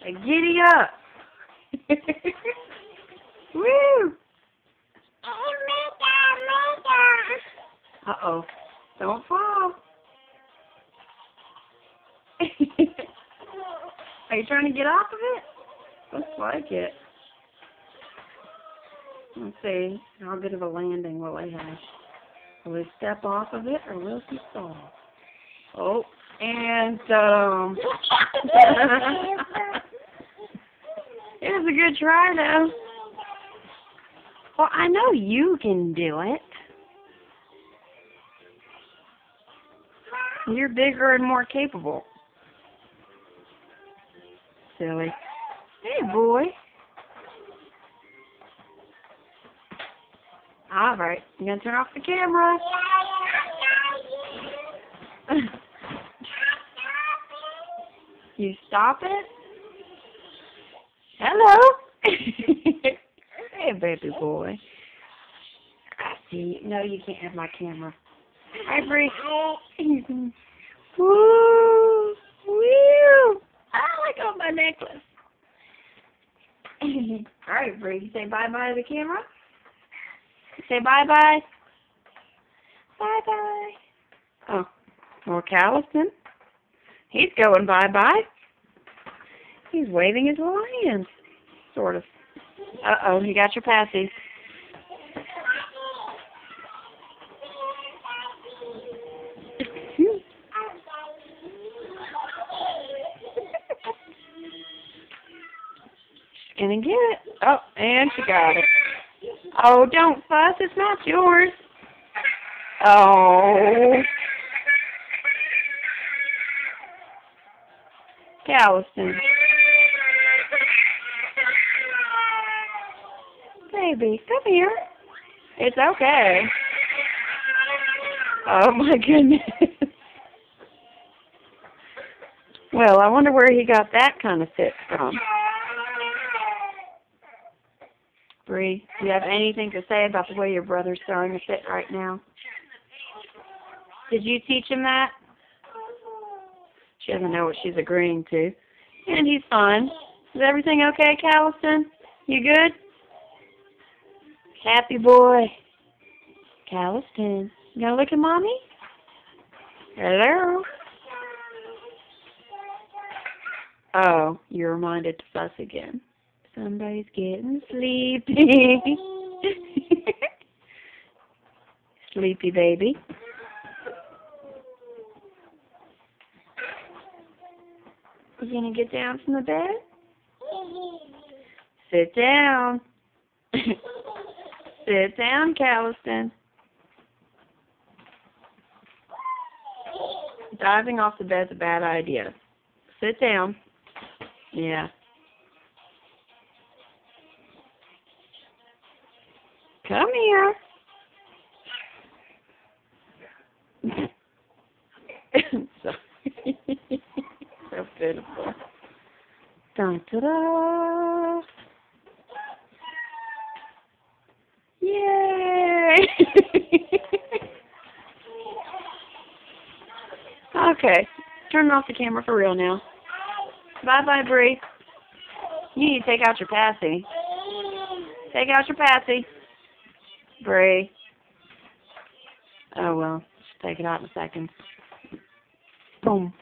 Giddy up. Woo! Uh-oh. Don't fall. Are you trying to get off of it? Looks like it. Let's see. How good of a landing will he have? Will he step off of it or will he fall? Oh, and it was a good try though. Well, I know you can do it. You're bigger and more capable. Silly. Hey, boy. All right. I'm going to turn off the camera. You stop it? Hello? Hey, baby boy. I see. No, you can't have my camera. Hi, Bree. Woo! Woo! I like on my necklace. All right, Bree. Say bye-bye to the camera. Say bye-bye. Bye-bye. Oh, more Calliston. He's going bye-bye. He's waving his little hands, sort of. Uh-oh, you got your passies. She's gonna get it. Oh, and she got it. Oh, don't fuss. It's not yours. Oh. Calliston. Baby, come here. It's okay. Oh, my goodness. Well, I wonder where he got that kind of fit from. Bree, do you have anything to say about the way your brother's starting to fit right now? Did you teach him that? She doesn't know what she's agreeing to. And he's fine. Is everything okay, Calliston? You good? Happy boy. Calliston. You gonna look at Mommy? Hello? Oh, you're reminded to fuss again. Somebody's getting sleepy. Sleepy baby. You gonna get down from the bed? Sit down. Sit down, Calliston. Diving off the bed's a bad idea. Sit down. Yeah. Come here. So pitiful. Dun-da-da. Yay! Okay. Turn off the camera for real now. Bye-bye, Bree. You need to take out your passy. Take out your passy. Bree. Oh, well. Just take it out in a second. Boom.